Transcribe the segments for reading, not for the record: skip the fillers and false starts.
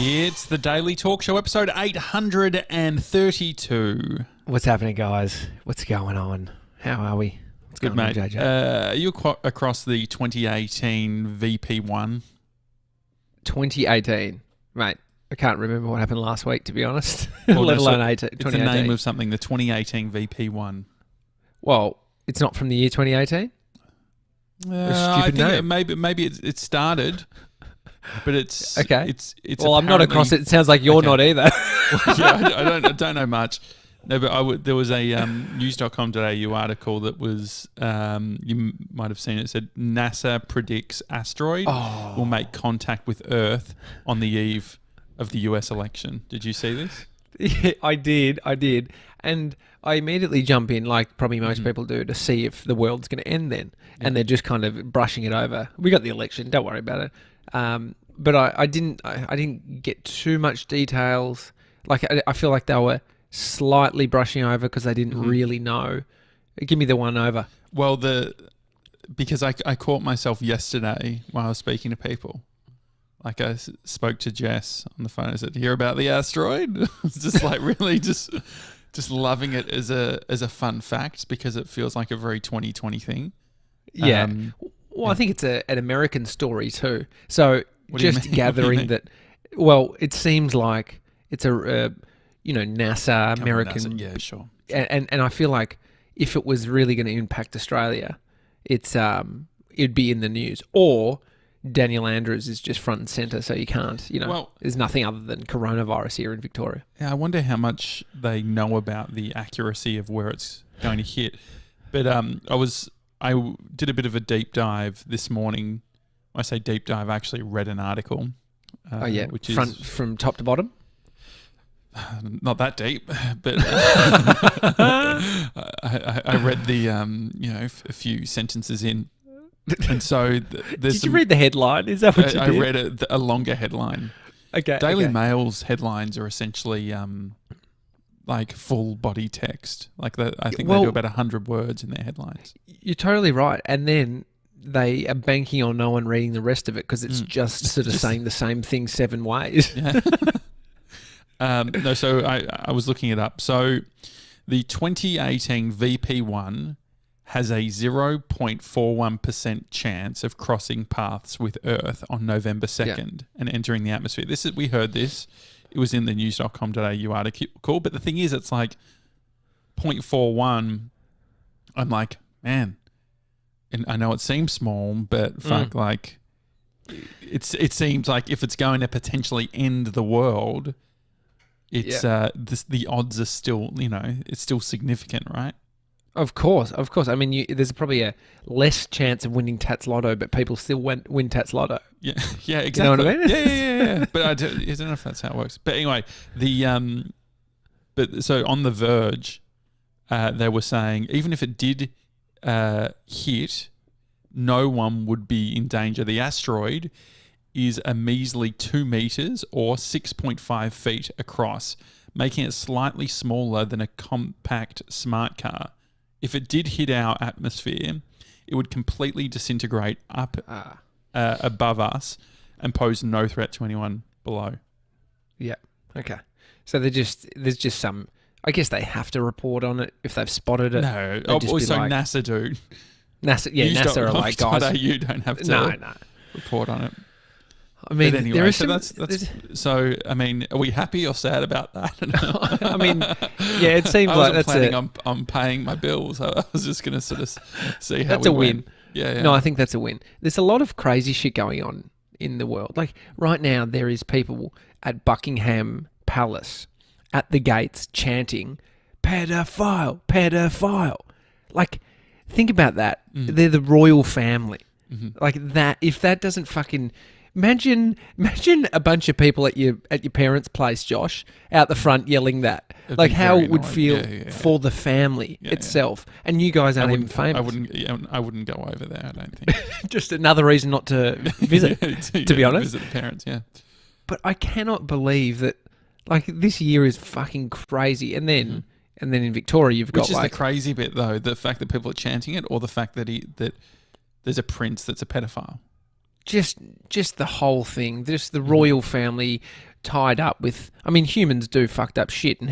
It's the Daily Talk Show, episode 832. What's happening, guys? What's going on? How are we? What's Good, going mate. on, JJ? Are you across the 2018 VP1? 2018. Mate, I can't remember what happened last week, to be honest. Well, Let no, alone It's 2018. the name of something, the 2018 VP1. Well, it's not from the year 2018? I think maybe it started, but it's... Okay. It's well, I'm not across it. It sounds like you're not either. Yeah, I don't know much. No, but there was a news.com.au article that was, you might have seen it, said NASA predicts asteroid will make contact with Earth on the eve of the US election. Did you see this? Yeah, I did. And I immediately jump in, like probably most people do, to see if the world's going to end then. Yeah. And they're just kind of brushing it over. We got the election. Don't worry about it. But I didn't get too much details. Like I feel like they were slightly brushing over because they didn't really know. Give me the one over. Well, because I caught myself yesterday while I was speaking to people. Like I spoke to Jess on the phone. I said, "Hear about the asteroid?" It's just like really just loving it as a fun fact because it feels like a very 2020 thing. Yeah. Well, I think it's an American story too. So just gathering that. Well, it seems like it's a NASA American. NASA. Yeah, sure. And I feel like if it was really going to impact Australia, it'd be in the news. Or Daniel Andrews is just front and centre, so you can't. There's nothing other than coronavirus here in Victoria. Yeah, I wonder how much they know about the accuracy of where it's going to hit. But I did a bit of a deep dive this morning. When I say deep dive, I actually read an article. Which is from top to bottom. Not that deep, but I read the a few sentences in, and so Did you read the headline? Is that what you did? I read a longer headline. Okay. Daily Mail's headlines are essentially like full body text. Like I think they do about 100 words in their headlines. You're totally right, and then they are banking on no one reading the rest of it because it's just sort of saying the same thing 7 ways. Yeah. No, so I was looking it up. So the 2018 VP1 has a 0.41% chance of crossing paths with Earth on November 2nd and entering the atmosphere. We heard this. It was in the news.com.au article. But the thing is, it's like 0.41. I'm like, man, and I know it seems small, but fuck, like it seems like if it's going to potentially end the world, it's the odds are still, it's still significant, right? Of course. I mean, there's probably a less chance of winning Tats Lotto, but people still win Tats Lotto. Yeah, exactly. You know what I mean? Yeah. But I don't know if that's how it works. But anyway, so on The Verge, they were saying even if it did hit, no one would be in danger. The asteroid is a measly 2 meters or 6.5 feet across, making it slightly smaller than a compact smart car. If it did hit our atmosphere, it would completely disintegrate up above us and pose no threat to anyone below. Yeah. Okay. So there's just some. I guess they have to report on it if they've spotted it. No. NASA do. NASA are like, guys, you don't have to report on it. I mean, but anyway, so I mean, are we happy or sad about that? I mean, yeah, it seems like that's planning on paying my bills. I was just going to sort of see how that's a win. Yeah. No, I think that's a win. There's a lot of crazy shit going on in the world. Like right now, there is people at Buckingham Palace at the gates chanting, "Pedophile, pedophile." Like, think about that. They're the royal family. Like that. If that doesn't fucking Imagine a bunch of people at your parents' place, Josh, out the front yelling that. It'd like how it would annoying. feel for the family itself. And you guys aren't even famous. I wouldn't go over there, I don't think. Just another reason not to visit, to be honest. Visit the parents, yeah. But I cannot believe that, like, this year is fucking crazy. And then in Victoria, you've got, Which is the crazy bit, though, the fact that people are chanting it, or the fact that that there's a prince that's a pedophile? Just the whole thing, just the royal family tied up with. I mean, humans do fucked up shit, and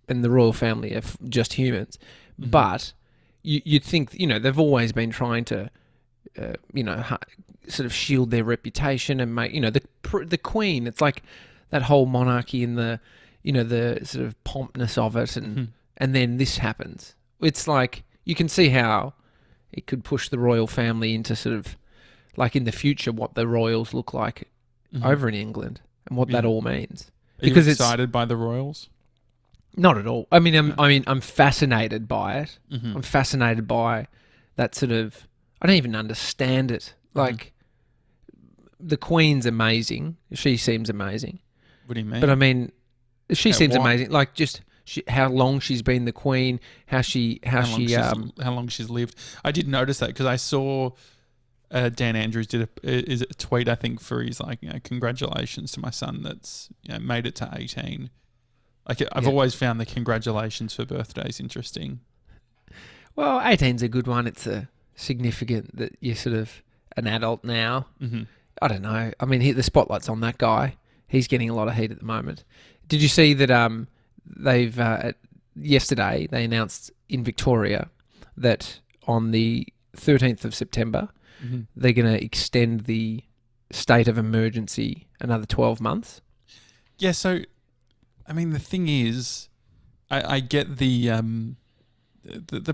the royal family are just humans. Mm-hmm. But you'd think, they've always been trying to, sort of shield their reputation and make, the Queen. It's like that whole monarchy and the sort of pompness of it, and then this happens. It's like you can see how it could push the royal family into sort of like in the future what the royals look like over in England and what that all means. Are you excited by the royals? Not at all. I mean, I'm fascinated by it. I'm fascinated by that sort of. I don't even understand it. Like, the Queen's amazing. She seems amazing. What do you mean? But I mean, she seems amazing. Like, just how long she's been the Queen, how long she's lived. I did notice that because I saw Dan Andrews did a tweet, I think, for his congratulations to my son that's made it to 18. Like, I've always found the congratulations for birthdays interesting. Well, 18's a good one. It's a significant that you're sort of an adult now. I don't know. I mean, the spotlight's on that guy. He's getting a lot of heat at the moment. Did you see that they've yesterday they announced in Victoria that on the 13th of September they're going to extend the state of emergency another 12 months? Yeah, so I mean, the thing is, I get the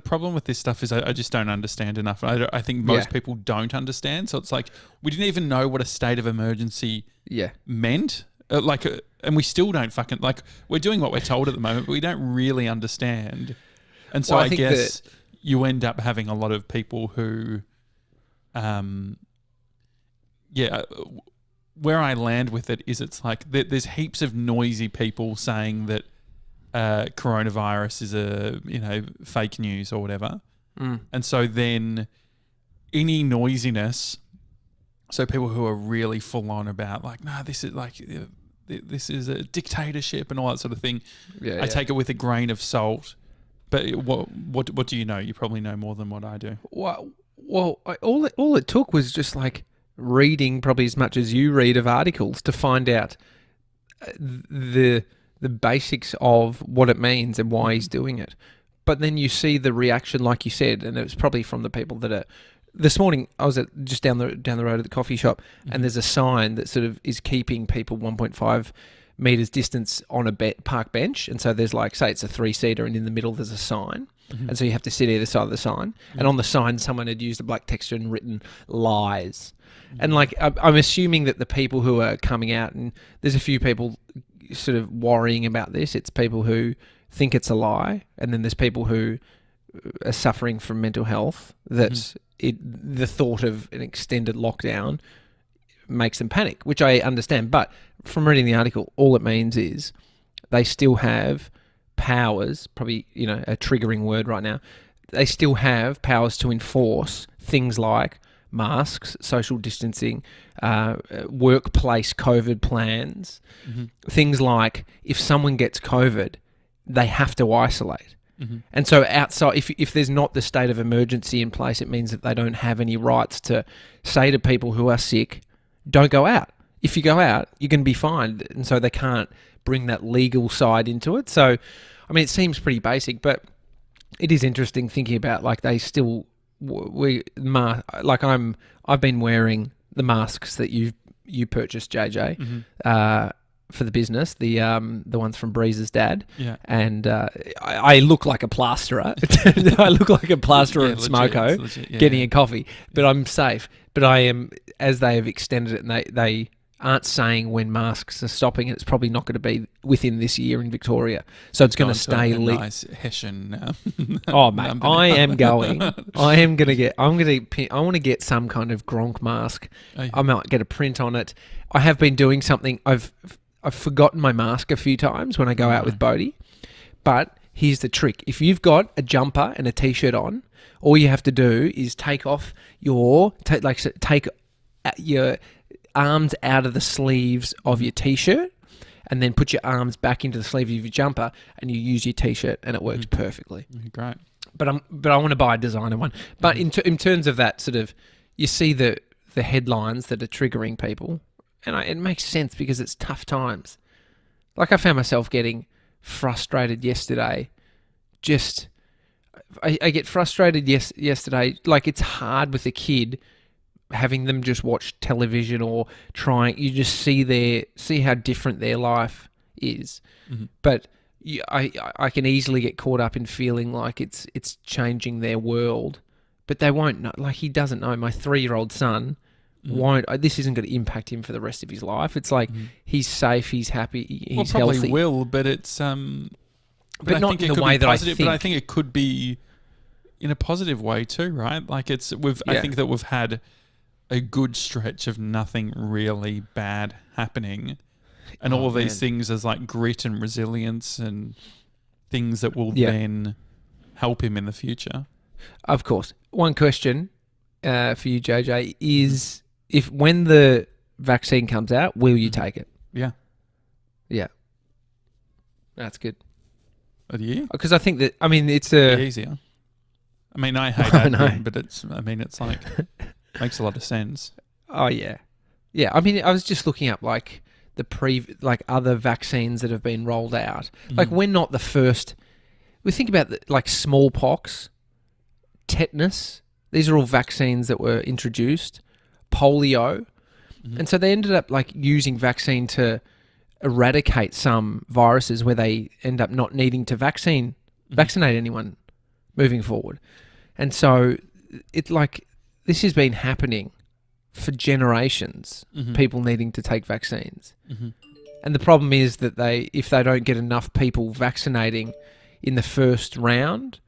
problem with this stuff is I just don't understand enough. I think most people don't understand. So it's like we didn't even know what a state of emergency meant. And we still don't fucking we're doing what we're told at the moment, but we don't really understand. And so I guess you end up having a lot of people who, where I land with it is it's like there's heaps of noisy people saying that coronavirus is a fake news or whatever, and so then any noisiness, so people who are really full on about this is a dictatorship and all that sort of thing. I take it with a grain of salt. But what do you know? You probably know more than what I do. Well, all it took was just reading probably as much as you read of articles to find out the basics of what it means and why he's doing it. But then you see the reaction, like you said, and it was probably from the people that are. This morning I was just down the road at the coffee shop, and there's a sign that sort of is keeping people 1.5 meters distance on a park bench, and so there's say it's a 3-seater, and in the middle there's a sign, and so you have to sit either side of the sign, and on the sign someone had used a black texture and written lies, and I'm assuming that the people who are coming out, and there's a few people sort of worrying about this, it's people who think it's a lie, and then there's people who are suffering from mental health that the thought of an extended lockdown makes them panic, which I understand. But from reading the article, all it means is they still have powers, probably, a triggering word right now. They still have powers to enforce things like masks, social distancing, workplace COVID plans, things like if someone gets COVID, they have to isolate. And so outside, if there's not the state of emergency in place, it means that they don't have any rights to say to people who are sick, don't go out. If you go out, you're going to be fined. And so they can't bring that legal side into it. So, I mean, it seems pretty basic, but it is interesting thinking about they still, I've been wearing the masks that you purchased, JJ, for the business, the ones from Breeze's dad, and I look like a plasterer. I look like a plasterer at Smoko getting a coffee, but I'm safe. But I am, as they have extended it, and they aren't saying when masks are stopping. It's probably not going to be within this year in Victoria, so it's going to stay. Nice Hessian. Oh mate, I am going. I want to get some kind of Gronk mask. I might get a print on it. I have been doing something. I've forgotten my mask a few times when I go out with Bodhi, but here's the trick. If you've got a jumper and a t-shirt on, all you have to do is take off take your arms out of the sleeves of your t-shirt and then put your arms back into the sleeve of your jumper and you use your t-shirt and it works perfectly. Great. But I want to buy a designer one. But in terms of that sort of, you see the headlines that are triggering people. And it makes sense because it's tough times. Like I found myself getting frustrated yesterday. I get frustrated yesterday. Like it's hard with a kid having them just watch television or trying. You just see how different their life is. Mm-hmm. But I can easily get caught up in feeling like it's changing their world. But they won't know. Like he doesn't know. My 3-year-old son won't. This isn't going to impact him for the rest of his life. It's like he's safe, he's happy, he's probably healthy. Will, but it's but not in the way that positive, I think. But I think it could be in a positive way too, right? Like I think that we've had a good stretch of nothing really bad happening, and all of these things as like grit and resilience and things that will then help him in the future. Of course. One question for you, JJ, is if when the vaccine comes out, will you take it? Yeah. Yeah. That's good. Are you? Because I think that, I mean, it's easier. I mean, I hate admin, but it's like, makes a lot of sense. Oh, yeah. Yeah. I mean, I was just looking up like other vaccines that have been rolled out. Like we're not the first. We think about like smallpox, tetanus. These are all vaccines that were introduced. Polio. And so they ended up like using vaccine to eradicate some viruses where they end up not needing to vaccinate anyone moving forward. And so it's like this has been happening for generations, people needing to take vaccines. And the problem is that if they don't get enough people vaccinating in the first round,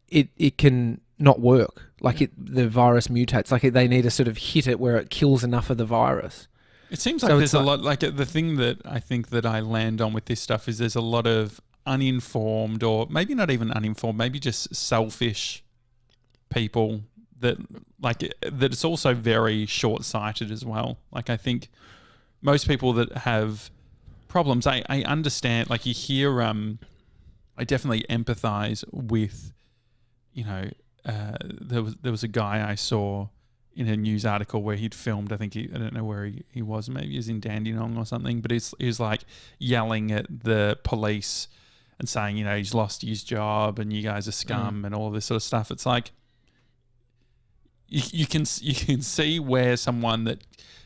it can not work. Like the virus mutates. Like they need to sort of hit it where it kills enough of the virus. It seems like there's a lot, like the thing that I think that I land on with this stuff is there's a lot of uninformed, or maybe not even uninformed, maybe just selfish people that it's also very short-sighted as well. Like I think most people that have problems, I understand, like you hear, I definitely empathize with, there was a guy I saw in a news article where he'd filmed, I don't know where he was, maybe he was in Dandenong or something, but he was like yelling at the police and saying, he's lost his job and you guys are scum and all this sort of stuff. It's like, you can see where someone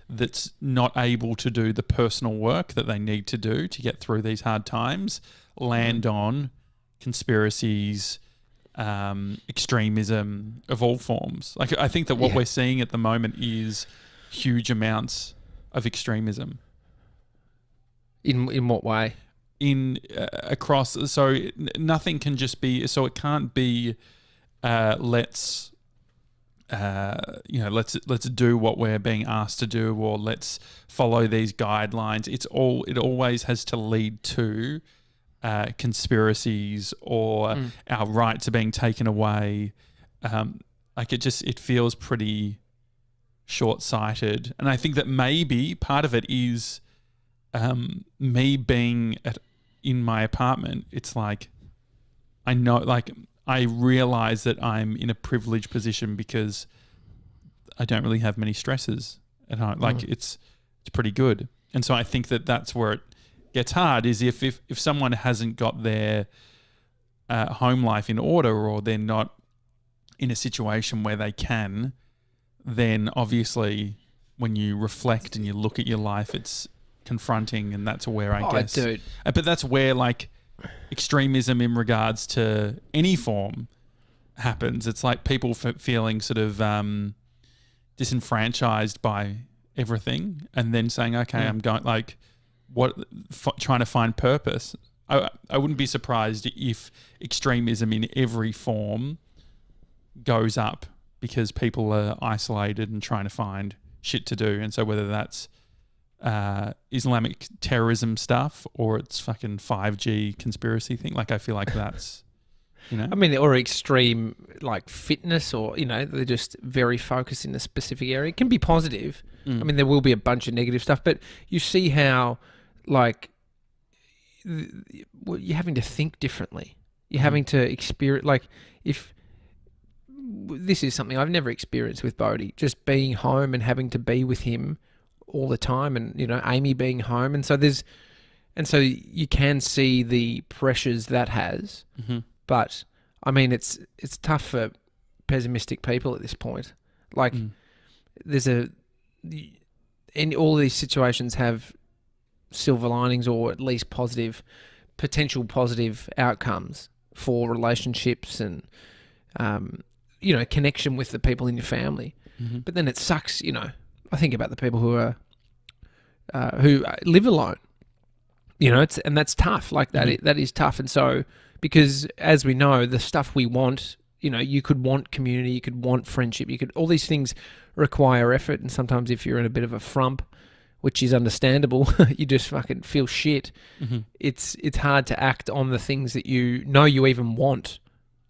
that's not able to do the personal work that they need to do to get through these hard times land on conspiracies, extremism of all forms. Like I think that what we're seeing at the moment is huge amounts of extremism. In what way? Across, so nothing can just be. So it can't be. Let's do what we're being asked to do, or let's follow these guidelines. It always has to lead to conspiracies or our rights are being taken away. It feels pretty short-sighted, and I think that maybe part of it is me being in my apartment. It's like I know, like I realize that I'm in a privileged position because I don't really have many stresses at home. Like it's pretty good. And so I think that that's where it gets hard, is if someone hasn't got their home life in order, or they're not in a situation where they can, then obviously when you reflect and you look at your life, it's confronting, and that's where I guess. Dude. But that's where like extremism in regards to any form happens. It's like people feeling sort of disenfranchised by everything, and then saying, okay, I'm going like trying to find purpose. I wouldn't be surprised if extremism in every form goes up because people are isolated and trying to find shit to do. And so whether that's Islamic terrorism stuff or it's fucking 5G conspiracy thing, like I feel like that's, I mean, or extreme like fitness, or they're just very focused in a specific area. It can be positive. I mean, there will be a bunch of negative stuff, but you see how like you're having to think differently. You're having to experience, like, if this is something I've never experienced with Bodhi, just being home and having to be with him all the time, and Amy being home, and so there's And so you can see the pressures that has, but I mean, it's tough for pessimistic people at this point. Like, all these situations have silver linings, or at least potential positive outcomes for relationships and, connection with the people in your family. But then it sucks, I think about the people who live alone. And that's tough. Like that, that is tough. And so, because as we know, the stuff we want, you could want community, you could want friendship, all these things require effort. And sometimes if you're in a bit of a frump, which is understandable, you just fucking feel shit. It's hard to act on the things that you know you even want.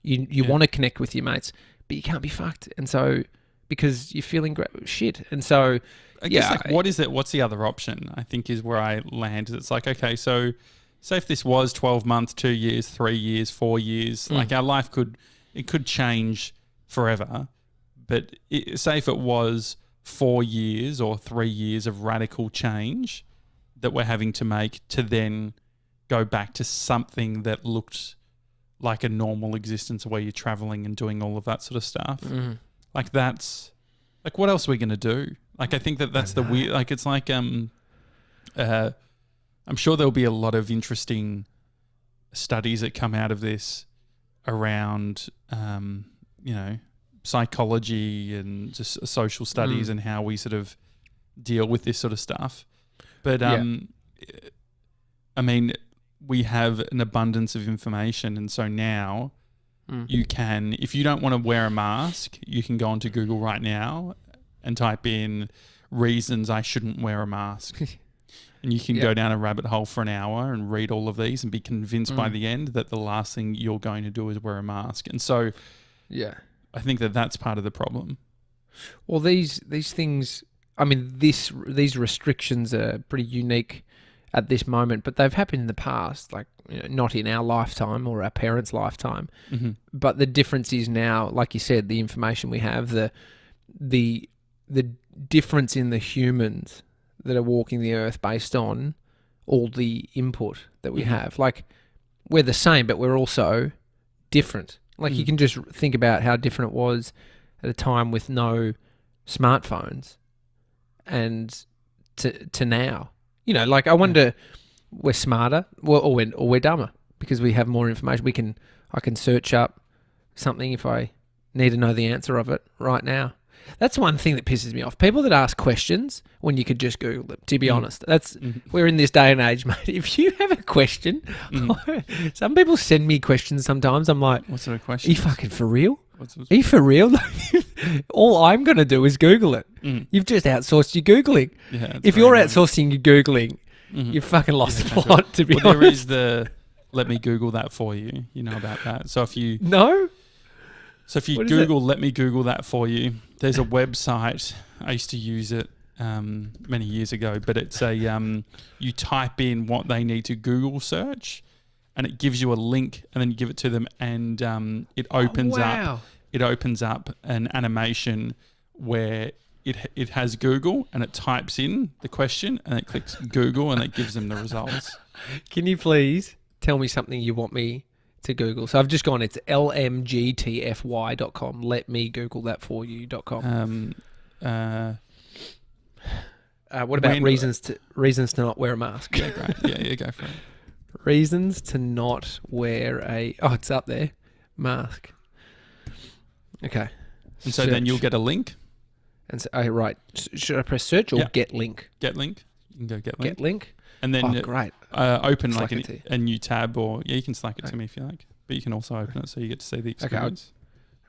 You want to connect with your mates, but you can't be fucked. And so, because you're feeling shit. And so, I guess, what is it? What's the other option? I think is where I land. It's like, okay, so say if this was 12 months, 2 years, 3 years, 4 years, like our life could change forever. But say if it was 4 years or 3 years of radical change that we're having to make to then go back to something that looked like a normal existence where you're traveling and doing all of that sort of stuff. Like that's, like what else are we going to do? Like, I think that's the weird, like, it's like, I'm sure there'll be a lot of interesting studies that come out of this around, psychology and just social studies and how we sort of deal with this sort of stuff. But, I mean, we have an abundance of information. And so now you can, if you don't want to wear a mask, you can go onto Google right now and type in reasons I shouldn't wear a mask. And you can go down a rabbit hole for an hour and read all of these and be convinced by the end that the last thing you're going to do is wear a mask. And so I think that's part of the problem. Well, these things, I mean, these restrictions are pretty unique at this moment, but they've happened in the past, like, not in our lifetime or our parents' lifetime. But the difference is now, like you said, the information we have, the difference in the humans that are walking the earth based on all the input that we have. Like, we're the same, but we're also different. Like, you can just think about how different it was at a time with no smartphones and to now. Like, I wonder, we're smarter or we're dumber because we have more information. I can search up something if I need to know the answer of it right now. That's one thing that pisses me off. People that ask questions when you could just Google them, to be honest. We're in this day and age, mate. If you have a question, some people send me questions sometimes. I'm like, what sort of question? Are you fucking for real? Are you for real? All I'm going to do is Google it. You've just outsourced your Googling. Yeah, if you're outsourcing your Googling, you've fucking lost the plot, to be honest. There is the, let me Google that for you. You know about that. So if you... No? So if you Google, let me Google that for you, there's a website. I used to use it many years ago, but it's you type in what they need to Google search and it gives you a link and then you give it to them and it opens up. It opens up an animation where it has Google and it types in the question and it clicks Google and it gives them the results. Can you please tell me something you want me to Google? So I've just gone, it's lmgtfy.com. Let me Google that for you.com. What about reasons to not wear a mask? Yeah, great. Yeah, go for it. Reasons to not wear it's up there. Mask. Okay. And so then you'll get a link. And so, right. Should I press search or get link? Get link. You can go get link. Get link. And then great. Open like a new tab or, you can Slack it to me if you like. But you can also open it so you get to see the experience.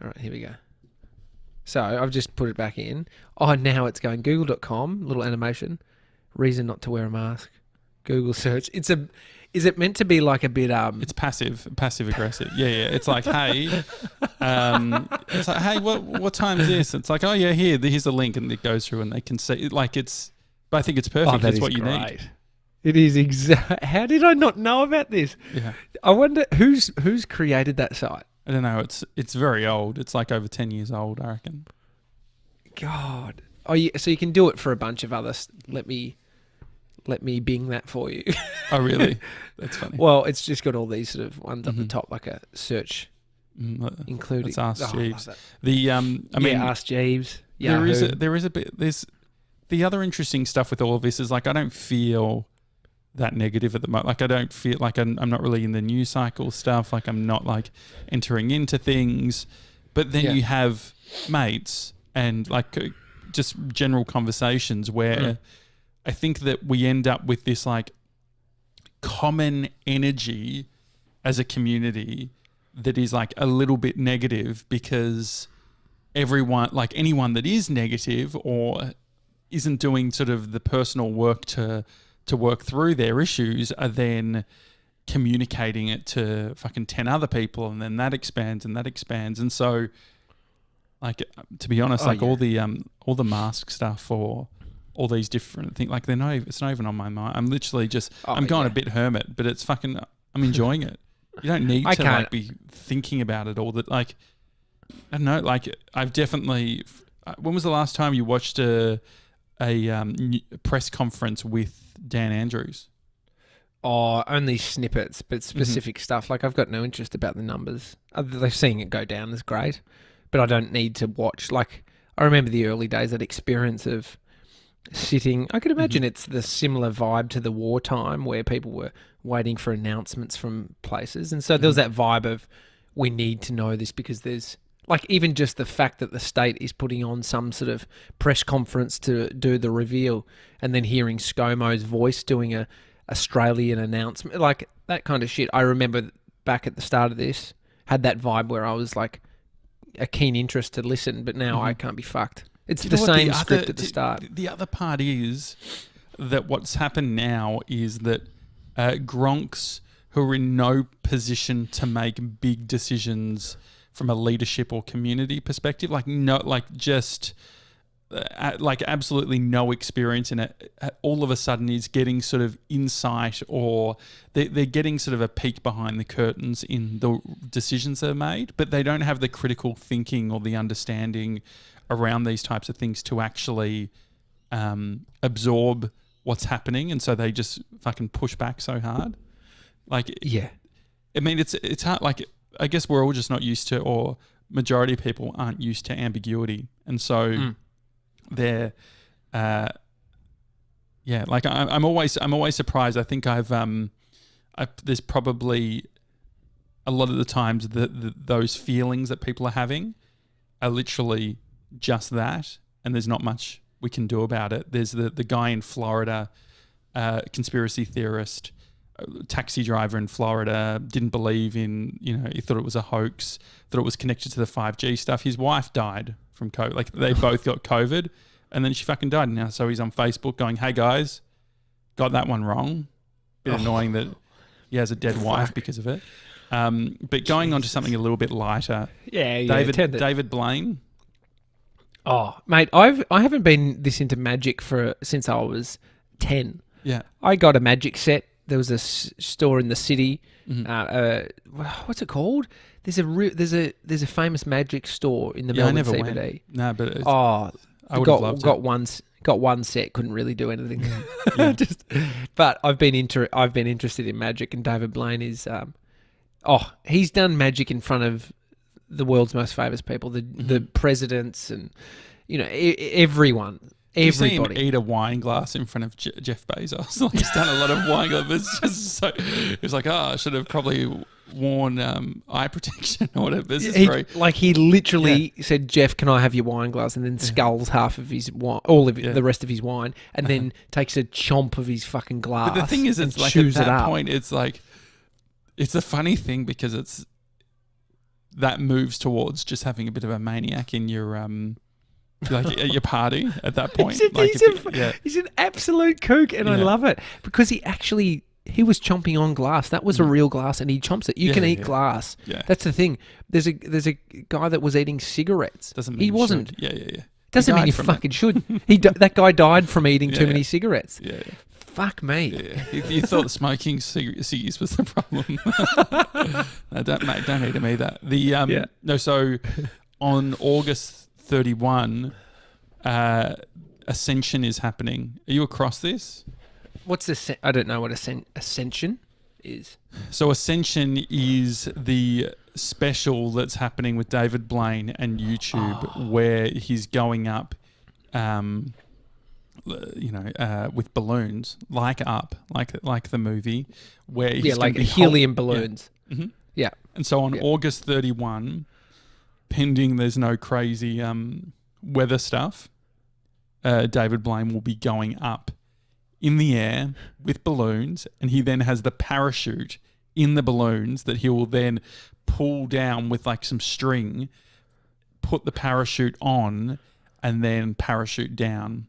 Okay, all right, here we go. So I've just put it back in. Oh, now it's going google.com, little animation. Reason not to wear a mask. Google search. Is it meant to be like a bit... It's passive aggressive. Yeah. It's like, hey, what time is this? It's like, oh yeah, here's the link, and it goes through and they can see. But I think it's perfect. That's what you need. It is exact. How did I not know about this? Yeah. I wonder who's created that site. I don't know. It's very old. It's like over 10 years old, I reckon. God. Oh, so you can do it for a bunch of other. Let me Let me Bing that for you. Oh, really? That's funny. Well, it's just got all these sort of ones up the top, like a search, including. Let's ask I love Jeeves. that. I mean, Ask Jeeves. there is a bit. There's the other interesting stuff with all of this is like I don't feel that negative at the moment. Like I don't feel like I'm not really in the news cycle stuff. Like I'm not like entering into things. But then you have mates and like just general conversations where I think that we end up with this like common energy as a community that is like a little bit negative because everyone, like anyone that is negative or isn't doing sort of the personal work to work through their issues are then communicating it to fucking 10 other people, and then that expands and that expands. And so like, to be honest, all the mask stuff or all these different things, like it's not even on my mind. I'm literally just, I'm going a bit hermit, but it's fucking, I'm enjoying it. You don't need to like be thinking about it all that, like, I don't know, like I've definitely, when was the last time you watched a press conference with Dan Andrews? Oh, only snippets, but specific stuff. Like I've got no interest about the numbers. Seeing it go down is great, but I don't need to watch. Like I remember the early days, that experience of sitting. I could imagine it's the similar vibe to the wartime where people were waiting for announcements from places. And so there was that vibe of we need to know this because there's like even just the fact that the state is putting on some sort of press conference to do the reveal and then hearing ScoMo's voice doing a Australian announcement, like that kind of shit. I remember back at the start of this had that vibe where I was like a keen interest to listen, but now I can't be fucked. It's the same script at the start. The other part is that what's happened now is that gronks who are in no position to make big decisions from a leadership or community perspective, like absolutely no experience in it, all of a sudden is getting sort of insight, or they're getting sort of a peek behind the curtains in the decisions that are made, but they don't have the critical thinking or the understanding around these types of things to actually absorb what's happening, and so they just fucking push back so hard. Like, yeah, I mean, it's hard. Like, I guess we're all just not used to, or majority of people aren't used to ambiguity, and so they're, like I'm always surprised. I think there's probably a lot of the times those feelings that people are having are literally just that, and there's not much we can do about it. There's the guy in Florida, conspiracy theorist, taxi driver in Florida, didn't believe in, he thought it was a hoax, thought it was connected to the 5G stuff. His wife died from COVID. Like, they both got COVID, and then she fucking died. Now, so he's on Facebook going, "Hey guys, got that one wrong." Bit annoying that he has a dead wife because of it. But going on to something a little bit lighter. David Blaine. Oh, mate, I haven't been this into magic since I was 10. Yeah. I got a magic set. There was a store in the city. What's it called? There's a famous magic store in the Melbourne CBD. Went. No, but I would have loved it. Got one set. Couldn't really do anything. But I've been interested in magic, and David Blaine is. He's done magic in front of the world's most famous people, the presidents, and everyone. Everybody. You see him eat a wine glass in front of Jeff Bezos. Like, he's done a lot of wine glasses. It's just so. It's like, I should have probably worn eye protection or whatever. He literally said, "Jeff, can I have your wine glass?" And then sculls half of his wine, all of the rest of his wine, and then takes a chomp of his fucking glass. But the thing is, it's like at that point, it's like, it's a funny thing because that moves towards just having a bit of a maniac in your like at your party at that point. He's an absolute kook, and I love it because he was chomping on glass. That was a real glass, and he chomps it. You can eat glass. Yeah. That's the thing. There's a guy that was eating cigarettes. Doesn't mean he wasn't. Yeah. Doesn't mean you fucking should. That guy died from eating too many cigarettes. Yeah. Fuck me. Yeah. You thought smoking ciggies was the problem. No, don't eat them either. So on August 31, Ascension is happening. Are you across this? What's this? I don't know what Ascension is. So Ascension is the special that's happening with David Blaine and YouTube, where he's going up, with balloons, like the movie, where he's like helium balloons. Yeah. Mm-hmm. Yeah. And so on August 31, pending there's no crazy weather stuff, David Blaine will be going up in the air with balloons, and he then has the parachute in the balloons that he will then pull down with like some string, put the parachute on, and then parachute down.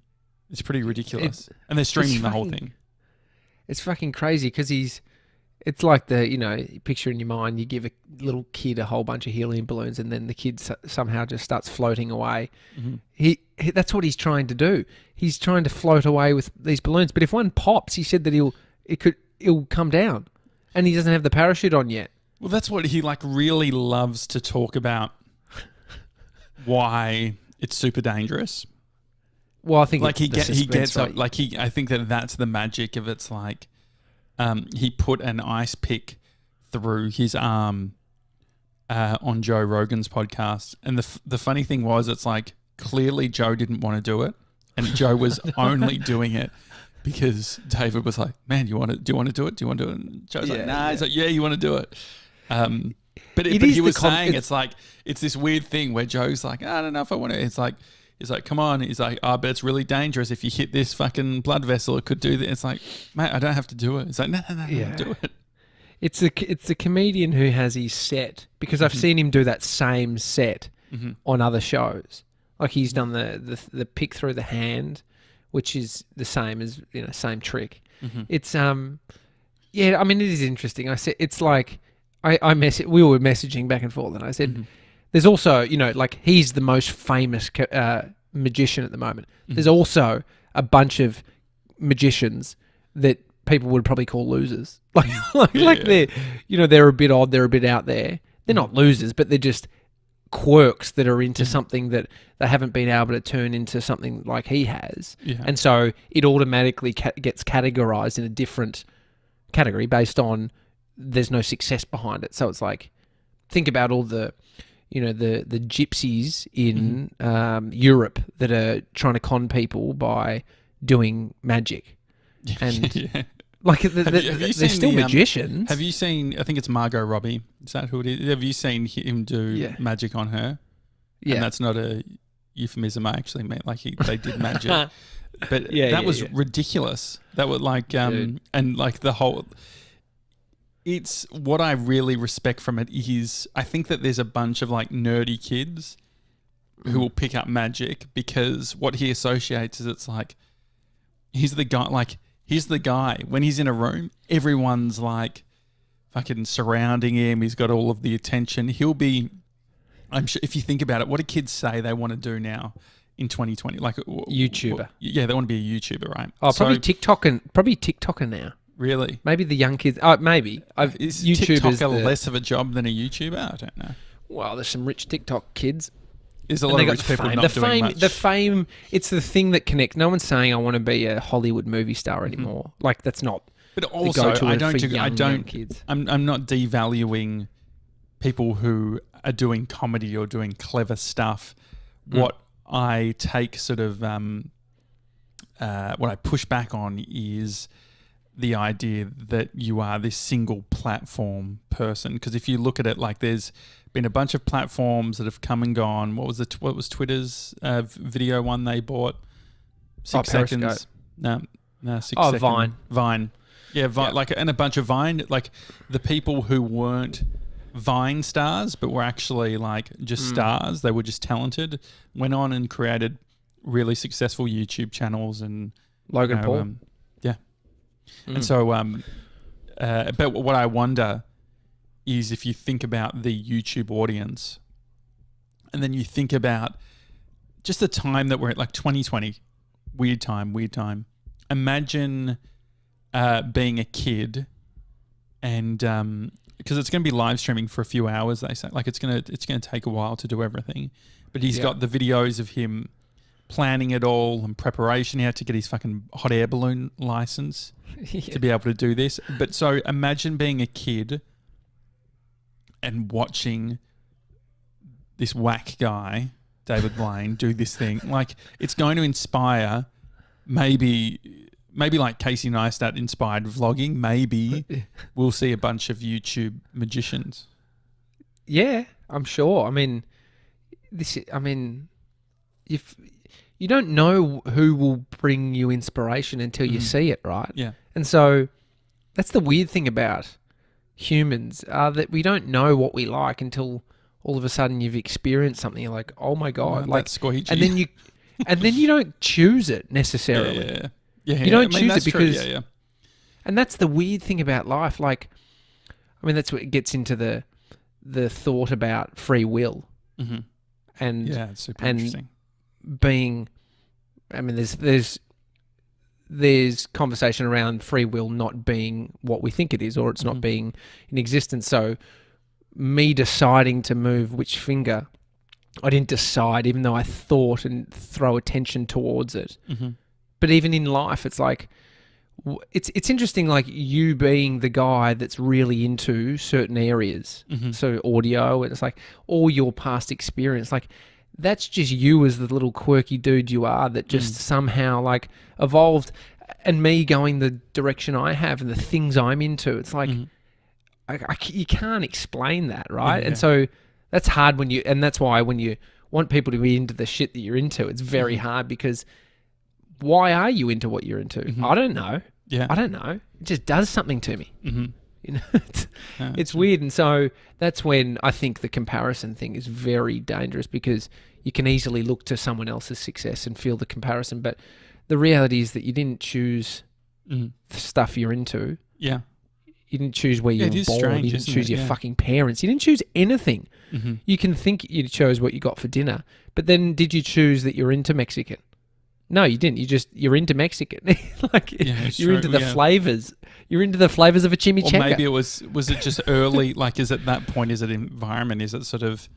It's pretty ridiculous. And they're streaming the whole thing. It's fucking crazy because it's like picture in your mind, you give a little kid a whole bunch of helium balloons and then the kid somehow just starts floating away. Mm-hmm. That's what he's trying to do. He's trying to float away with these balloons. But if one pops, he said that it'll come down, and he doesn't have the parachute on yet. Well, that's what he really loves to talk about. Why it's super dangerous. Well, I think I think that's the magic of it's like. He put an ice pick through his arm on Joe Rogan's podcast, and the funny thing was, it's like clearly Joe didn't want to do it, and Joe was only doing it because David was like, "Man, do you want to do it? Do you want to do it?" And Joe's like, "Nah." He's like, "Yeah, you want to do it." But he was saying it's like it's this weird thing where Joe's like, "I don't know if I want to." It's like. He's like, come on. He's like, but it's really dangerous. If you hit this fucking blood vessel, it could do this. It's like, mate, I don't have to do it. It's like, no, do it. It's the comedian who has his set, because I've seen him do that same set on other shows. Like he's done the pick through the hand, which is the same as, same trick. Mm-hmm. It's, I mean, it is interesting. I said, it's like, we were messaging back and forth, and I said, there's also, he's the most famous magician at the moment. Mm-hmm. There's also a bunch of magicians that people would probably call losers. They're a bit odd, they're a bit out there. They're not losers, but they're just quirks that are into something that they haven't been able to turn into something like he has. Yeah. And so it automatically gets categorized in a different category based on there's no success behind it. So it's like, think about all the gypsies in Europe that are trying to con people by doing magic. And they're still magicians. Have you seen, I think it's Margot Robbie. Is that who it is? Have you seen him do magic on her? Yeah. And that's not a euphemism. I actually meant they did magic. But that was ridiculous. That was and the whole... It's what I really respect from it is I think that there's a bunch of nerdy kids who will pick up magic because what he associates is it's like he's the guy when he's in a room, everyone's fucking surrounding him. He's got all of the attention. I'm sure if you think about it, what do kids say they want to do now in 2020? YouTuber. They want to be a YouTuber, right? Oh, probably TikToker now. Really? Maybe the young kids. Maybe. Is TikTok less of a job than a YouTuber? I don't know. Well, there's some rich TikTok kids. There's a lot of rich people not doing much. The fame, it's the thing that connects. No one's saying I want to be a Hollywood movie star anymore. That's not. But also, young kids. I'm not devaluing people who are doing comedy or doing clever stuff. What I take sort of, what I push back on is the idea that you are this single platform person. Because if you look at it, there's been a bunch of platforms that have come and gone. What was Twitter's video one they bought? 6 seconds. No, 6 seconds. Vine. Yeah, Vine, and a bunch of Vine, the people who weren't Vine stars, but were actually just stars. They were just talented. Went on and created really successful YouTube channels and Logan Paul. And so, but what I wonder is if you think about the YouTube audience and then you think about just the time that we're at, 2020, weird time. Imagine being a kid and because it's going to be live streaming for a few hours, they say. It's going to take a while to do everything. But he's got the videos of him planning it all and preparation. He had to get his fucking hot air balloon license to be able to do this. But so imagine being a kid and watching this whack guy, David Blaine, do this thing. Like, it's going to inspire maybe like Casey Neistat inspired vlogging. Maybe we'll see a bunch of YouTube magicians. Yeah, I'm sure. I mean, if you don't know who will bring you inspiration until you see it, right? Yeah. And so that's the weird thing about humans, that we don't know what we like until all of a sudden you've experienced something. You're like, oh my God, Well, like, that's squeegee. and then you don't choose it necessarily. Yeah. You don't choose it because, true. Yeah. And that's the weird thing about life. Like, I mean, that's what it gets into the thought about free will. Mm-hmm. And yeah, it's super interesting. Being, I mean, there's conversation around free will not being what we think it is, or it's not being in existence. So me deciding to move which finger, I didn't decide, even though I thought and throw attention towards it. Mm-hmm. But even in life, it's like, it's interesting, like you being the guy that's really into certain areas. Mm-hmm. So audio, and it's like all your past experience, like that's just you as the little quirky dude you are that just somehow like evolved, and me going the direction I have and the things I'm into. It's like, you can't explain that, right? Yeah. And so that's hard and that's why when you want people to be into the shit that you're into, it's very hard, because why are you into what you're into? I don't know. Yeah. I don't know. It just does something to me. Mm-hmm. You know, it's weird. And so that's when I think the comparison thing is very dangerous, because you can easily look to someone else's success and feel the comparison. But the reality is that you didn't choose the stuff you're into. Yeah. You didn't choose where you were born. Strange, You didn't choose your fucking parents. You didn't choose anything. Mm-hmm. You can think you chose what you got for dinner, but then did you choose that you're into Mexican? No, you didn't. You're into Mexican. Like, you're into the flavors. You're into the flavors of a chimichanga. Or maybe was it just early? Like, is at that point, is it environment? Is it sort of,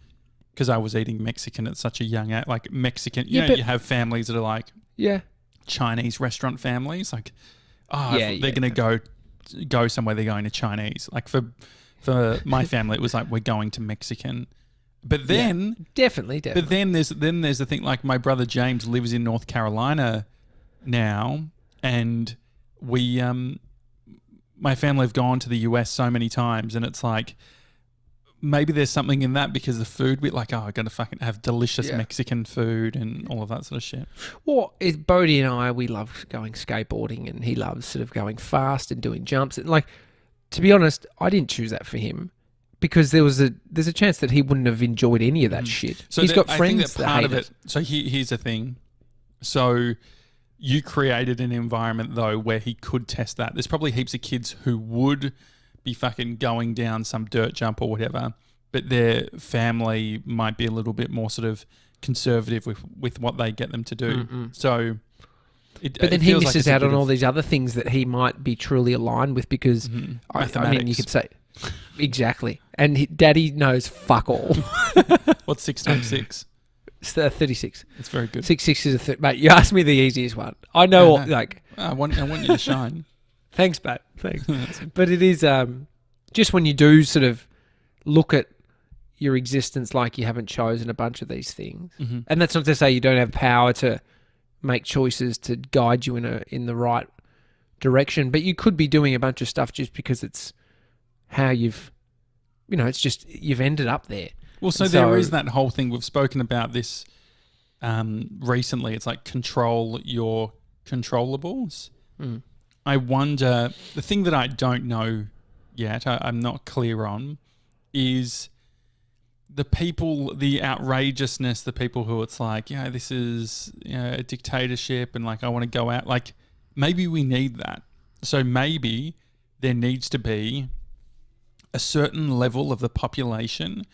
because I was eating Mexican at such a young age, like Mexican, you have families that are like Chinese restaurant families. Like, they're going to go somewhere, they're going to Chinese. Like for my family, it was like, we're going to Mexican. But then definitely. But then there's the thing, like my brother James lives in North Carolina now, and we my family have gone to the US so many times, and it's like maybe there's something in that, because the food, we're like, I gotta fucking have delicious Mexican food and all of that sort of shit. Well, Bodie and I, we love going skateboarding, and he loves sort of going fast and doing jumps. And like, to be honest, I didn't choose that for him, because there's a chance that he wouldn't have enjoyed any of that shit. So he's got I friends think that part of it. So here's the thing. So you created an environment though where he could test that. There's probably heaps of kids who would be fucking going down some dirt jump or whatever, but their family might be a little bit more sort of conservative with what they get them to do. So. But then he misses out on all these other things that he might be truly aligned with, because I mean, you could say. Exactly. And Daddy knows fuck all. What's 6 times 6? It's 36. It's very good. 6 is mate, you asked me the easiest one. I know like I want you to shine. Thanks, mate. Thanks. But it is just when you do sort of look at your existence like you haven't chosen a bunch of these things. And that's not to say you don't have power to make choices to guide you in the right direction, but you could be doing a bunch of stuff just because it's how you've ended up there. Well, so there is that whole thing. We've spoken about this recently. It's like control your controllables. I wonder, the thing that I don't know yet, I'm not clear on, is the people, the outrageousness, the people who it's like, this is a dictatorship, and like I want to go out. Like, maybe we need that. So maybe there needs to be a certain level of the population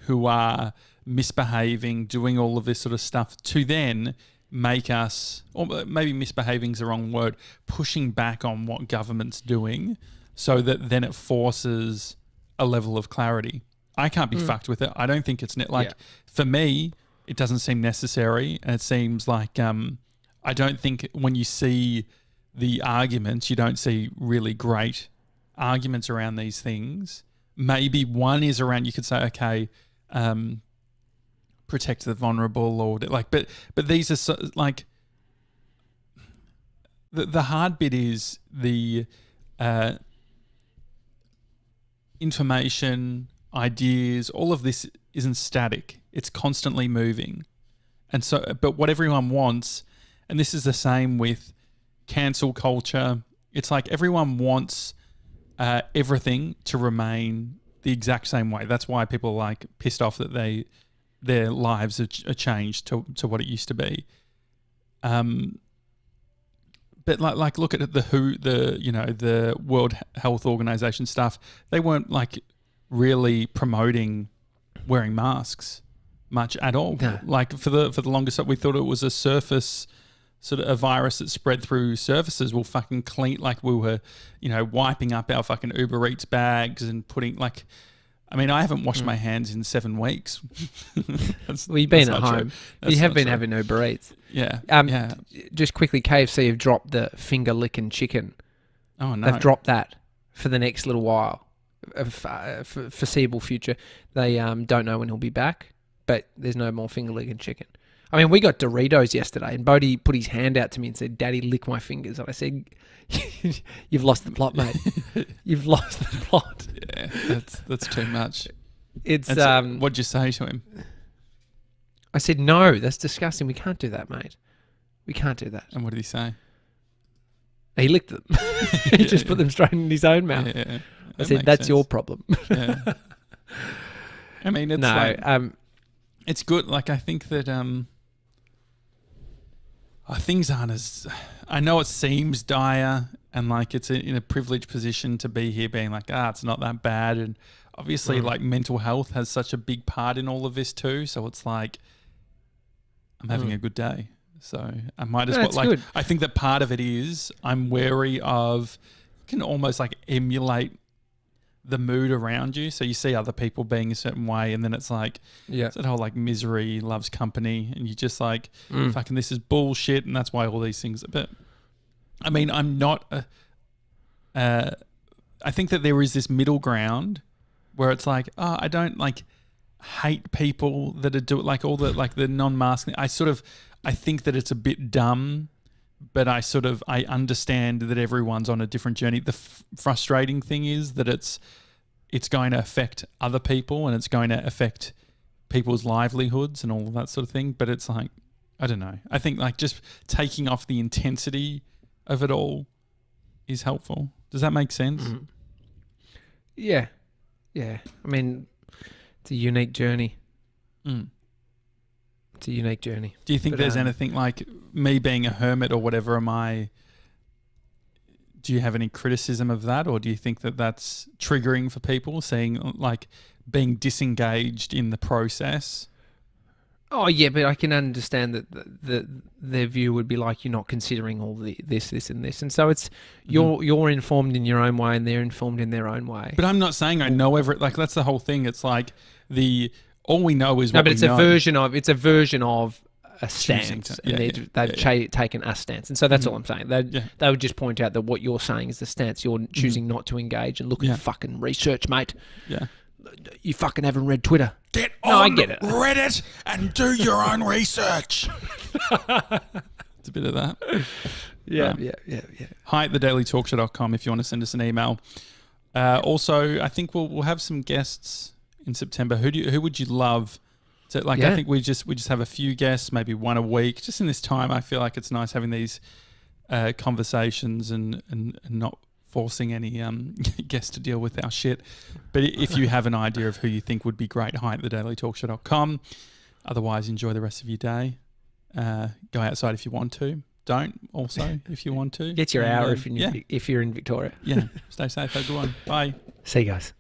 who are misbehaving, doing all of this sort of stuff, to then make us, or maybe misbehaving is the wrong word, pushing back on what government's doing, so that then it forces a level of clarity. I can't be fucked with it. I don't think it's for me, it doesn't seem necessary, and it seems like I don't think when you see the arguments, you don't see really great arguments around these things. Maybe one is around, you could say, okay, protect the vulnerable, or like, but these are like the hard bit is the information, ideas, all of this isn't static. It's constantly moving. And so, but what everyone wants, and this is the same with cancel culture, it's like everyone wants everything to remain the exact same way. That's why people are like pissed off that their lives are changed to what it used to be. But like look at the World Health Organization stuff. They weren't like really promoting wearing masks much at all. No. Like for the longest time, we thought it was a surface sort of a virus that spread through surfaces. We'll fucking clean, like we were, wiping up our fucking Uber Eats bags and putting like. I mean, I haven't washed my hands in 7 weeks. Well, you've been at home. You have been true. having Uber Eats. Yeah. Yeah. Just quickly, KFC have dropped the finger licking chicken. Oh no. They've dropped that for the next little while, foreseeable future. They don't know when he'll be back, but there's no more finger licking chicken. I mean, we got Doritos yesterday, and Bodie put his hand out to me and said, "Daddy, lick my fingers." And I said, "You've lost the plot, mate. You've lost the plot." Yeah, that's too much. It's what'd you say to him? I said, "No, that's disgusting. We can't do that, mate. We can't do that." And what did he say? He licked them. He just put them straight in his own mouth. Yeah, I said, "That's your problem." Yeah. I mean, it's it's good. Like, I think that things aren't as. I know it seems dire, and like it's in a privileged position to be here, being like, it's not that bad, and obviously, like mental health has such a big part in all of this too. So it's like, I'm having a good day, so I might as well. Like, good. I think that part of it is I'm wary of. You can almost like emulate the mood around you. So you see other people being a certain way, and then it's like, it's that whole like misery loves company, and you just like, fucking this is bullshit, and that's why all these things. But I mean, I'm not. I think that there is this middle ground where it's like, I don't like hate people that are doing like all the like the non-masking. I think that it's a bit dumb. But I understand that everyone's on a different journey. The frustrating thing is that it's going to affect other people, and it's going to affect people's livelihoods and all of that sort of thing. But it's like, I don't know. I think like just taking off the intensity of it all is helpful. Does that make sense? Mm-hmm. Yeah. Yeah. I mean, it's a unique journey. Mm. It's a unique journey. Do you think there's anything like me being a hermit or whatever? Do you have any criticism of that, or do you think that that's triggering for people, seeing like being disengaged in the process? Oh yeah, but I can understand that their view would be like, you're not considering all this, and this, and so it's you're informed in your own way, and they're informed in their own way. But I'm not saying I know everything. Like that's the whole thing. It's like all we know is what we know. It's a version of a stance, and they've taken a stance, and so that's all I'm saying. They would just point out that what you're saying is the stance. You're choosing not to engage and look at the fucking research, mate. Yeah, you fucking haven't read Twitter. I get it. Reddit and do your own research. It's a bit of that. Yeah. Hi at thedailytalkshow.com if you want to send us an email. Also, I think we'll have some guests in September. Who would you love to I think we just have a few guests, maybe one a week. Just in this time, I feel like it's nice having these conversations and not forcing any guests to deal with our shit. But if you have an idea of who you think would be great, hi at thedailytalkshow.com. Otherwise, enjoy the rest of your day. Go outside if you want to. Don't also if you want to. Get your hour if you're in Victoria. Yeah. Stay safe. Have a good one. Bye. See you guys.